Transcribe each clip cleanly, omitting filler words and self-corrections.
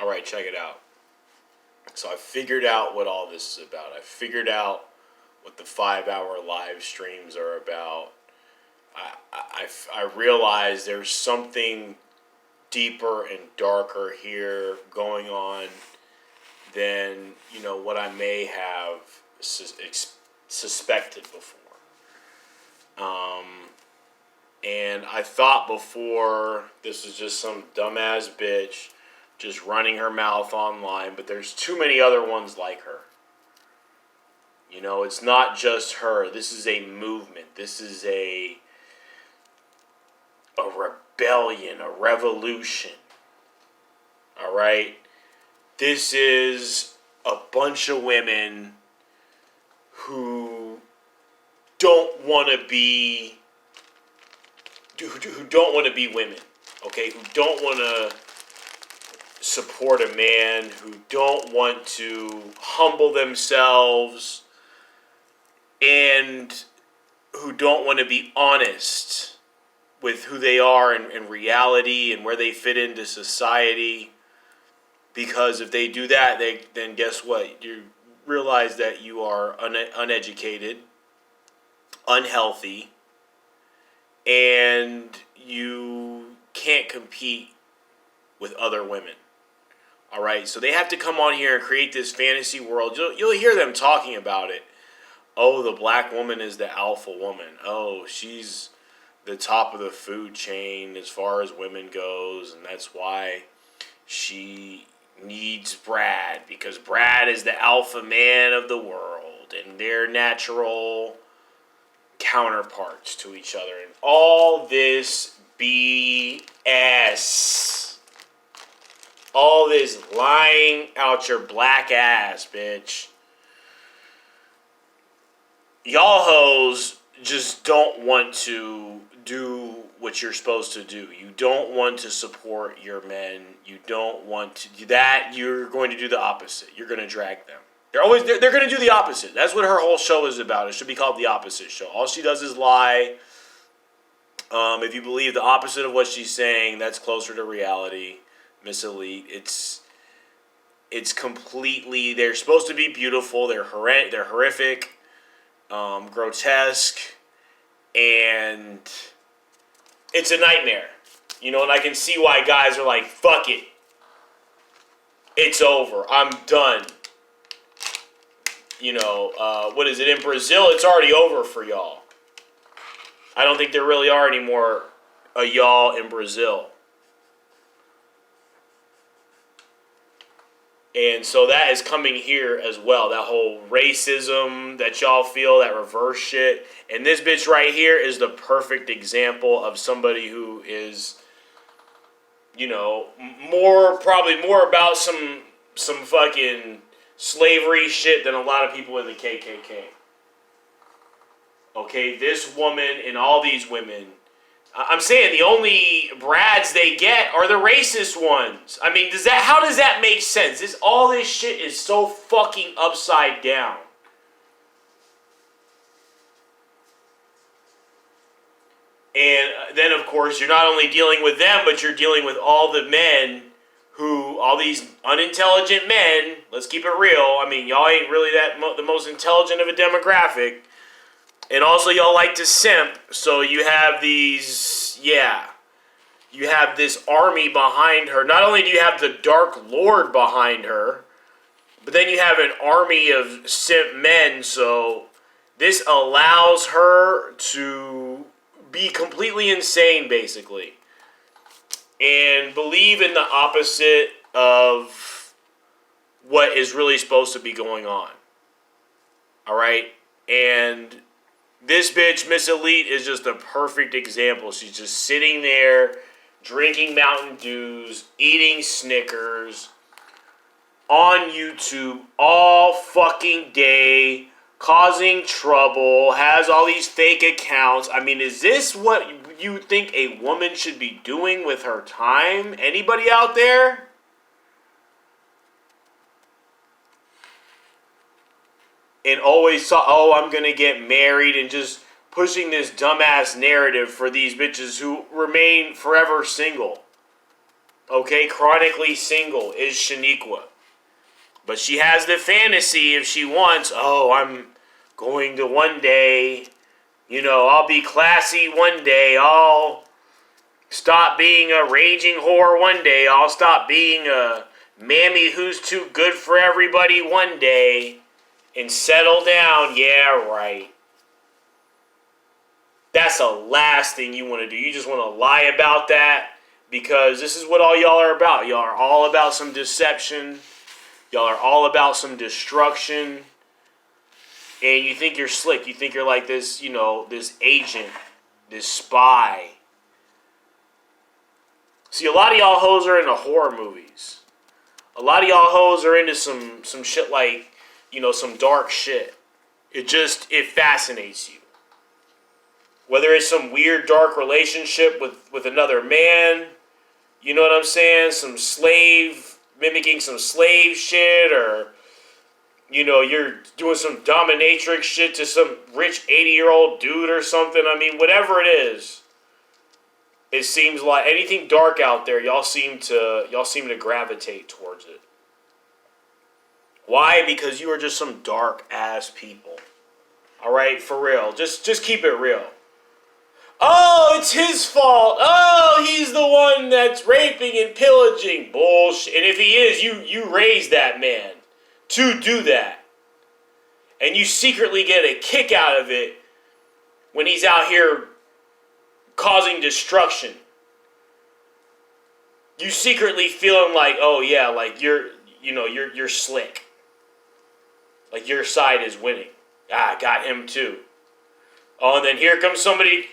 All right, check it out. So I figured out what all this is about. I figured out what the 5-hour live streams are about. I realized there's something deeper and darker here going on than, what I may have suspected before. And I thought before this was just some dumbass bitch just running her mouth online, but there's too many other ones like her. It's not just her. This is a movement. This is a rebellion, a revolution. All right? This is a bunch of women who don't want to be women, okay? Who don't want to support a man, who don't want to humble themselves, and who don't want to be honest with who they are in reality and where they fit into society. Because if they do that, then guess what? You realize that you are uneducated, unhealthy, and you can't compete with other women. All right, so they have to come on here and create this fantasy world. You'll hear them talking about it. Oh, the black woman is the alpha woman. Oh, she's the top of the food chain as far as women goes, and that's why she needs Brad, because Brad is the alpha man of the world, and they're natural counterparts to each other, and all this BS. All this lying out your black ass, bitch. Y'all hoes just don't want to do what you're supposed to do. You don't want to support your men. You don't want to do that. You're going to do the opposite. You're going to drag them. They're going to do the opposite. That's what her whole show is about. It should be called The Opposite Show. All she does is lie. If you believe the opposite of what she's saying, that's closer to reality. Miss Elite. It's completely. They're supposed to be beautiful. They're horrific, grotesque, and it's a nightmare. And I can see why guys are like, "Fuck it, it's over. I'm done." What is it in Brazil? It's already over for y'all. I don't think there really are any more y'all in Brazil. And so that is coming here as well. That whole racism that y'all feel, that reverse shit. And this bitch right here is the perfect example of somebody who is, probably more about some fucking slavery shit than a lot of people in the KKK. Okay, this woman and all these women, I'm saying the only Brads they get are the racist ones. I mean, how does that make sense? All this shit is so fucking upside down. And then, of course, you're not only dealing with them, but you're dealing with all the men all these unintelligent men, let's keep it real. I mean, y'all ain't really the most intelligent of a demographic. And also, y'all like to simp, so you have these, you have this army behind her. Not only do you have the Dark Lord behind her, but then you have an army of simp men, so this allows her to be completely insane, basically, and believe in the opposite of what is really supposed to be going on. All right? And this bitch, Miss Elite, is just a perfect example. She's just sitting there, drinking Mountain Dews, eating Snickers, on YouTube all fucking day, causing trouble, has all these fake accounts. I mean, is this what you think a woman should be doing with her time? Anybody out there? And always saw, I'm going to get married, and just pushing this dumbass narrative for these bitches who remain forever single. Okay, chronically single is Shaniqua. But she has the fantasy if she wants, oh, I'm going to one day, I'll be classy one day. I'll stop being a raging whore one day. I'll stop being a mammy who's too good for everybody one day and settle down. Yeah, right. That's the last thing you want to do. You just want to lie about that because this is what all y'all are about. Y'all are all about some deception. Y'all are all about some destruction. And you think you're slick. You think you're like this, this agent, this spy. See, a lot of y'all hoes are into horror movies. A lot of y'all hoes are into some shit like, some dark shit. It fascinates you. Whether it's some weird dark relationship with another man, you know what I'm saying? Mimicking some slave shit, or, you're doing some dominatrix shit to some rich 80-year-old dude or something. I mean, whatever it is, it seems like anything dark out there, y'all seem to gravitate towards it. Why? Because you are just some dark ass people. All right, for real. Just keep it real. Oh, it's his fault. Oh, he's the one that's raping and pillaging. Bullshit. And if he is, you raised that man to do that. And you secretly get a kick out of it when he's out here causing destruction. You secretly feeling like, oh yeah, like you're slick. Like your side is winning. Ah, got him too. Oh, and then here comes somebody,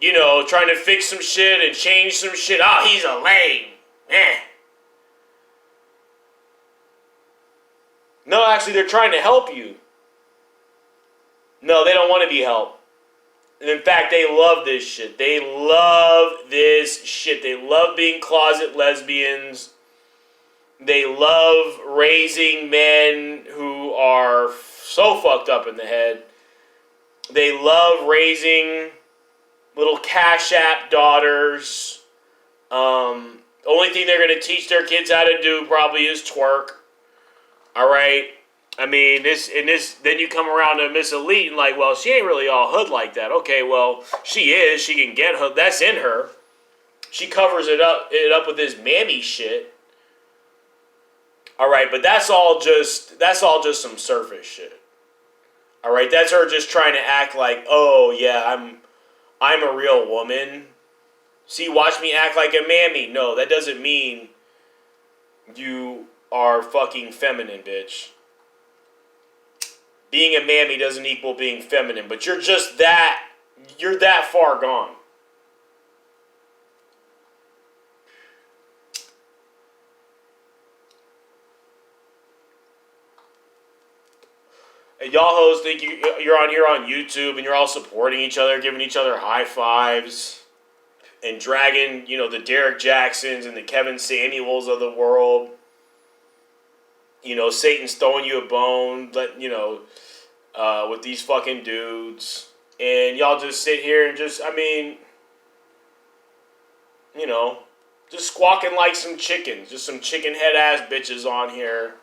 trying to fix some shit and change some shit. Oh, he's a lame. No, actually, they're trying to help you. No, they don't want to be helped. And in fact, they love this shit. They love this shit. They love being closet lesbians. They love raising men who are so fucked up in the head. They love raising little Cash App daughters. Only thing they're going to teach their kids how to do probably is twerk. All right? I mean, then you come around to Miss Elite and like, well, she ain't really all hood like that. Okay, well, she is. She can get hood. That's in her. She covers it up with this mammy shit. All right, but that's all just some surface shit. All right, that's her just trying to act like, oh yeah, I'm a real woman. See, watch me act like a mammy. No, that doesn't mean you are fucking feminine, bitch. Being a mammy doesn't equal being feminine, but you're that far gone. And y'all hoes think you're on here on YouTube and you're all supporting each other, giving each other high fives, and dragging, the Derek Jacksons and the Kevin Samuels of the world. Satan's throwing you a bone, with these fucking dudes. And y'all just sit here and just squawking like some chickens. Just some chicken head ass bitches on here.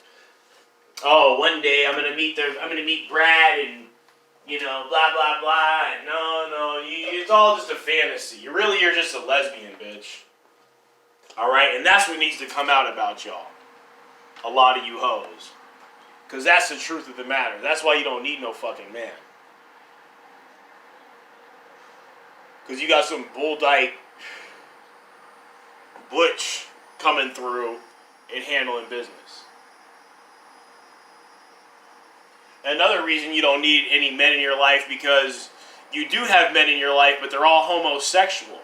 Oh, one day I'm gonna meet Brad and blah blah blah. No, it's all just a fantasy. You're just a lesbian, bitch. All right, and that's what needs to come out about y'all. A lot of you hoes, because that's the truth of the matter. That's why you don't need no fucking man. Because you got some bull dyke butch coming through and handling business. Another reason you don't need any men in your life, because you do have men in your life, but they're all homosexual.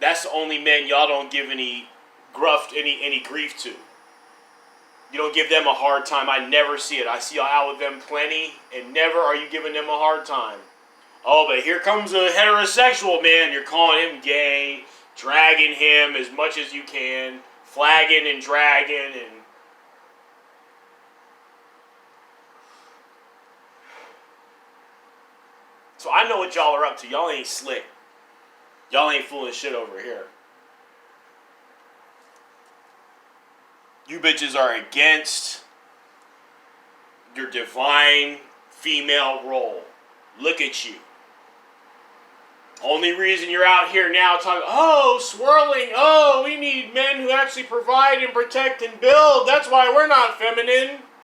That's the only men y'all don't give any grief to. You don't give them a hard time. I never see it. I see y'all out with them plenty, and never are you giving them a hard time. Oh, but here comes a heterosexual man. You're calling him gay, dragging him as much as you can, flagging and dragging and... So I know what y'all are up to. Y'all ain't slick. Y'all ain't fooling shit over here. You bitches are against your divine female role. Look at you. Only reason you're out here now talking, swirling, we need men who actually provide and protect and build. That's why we're not feminine.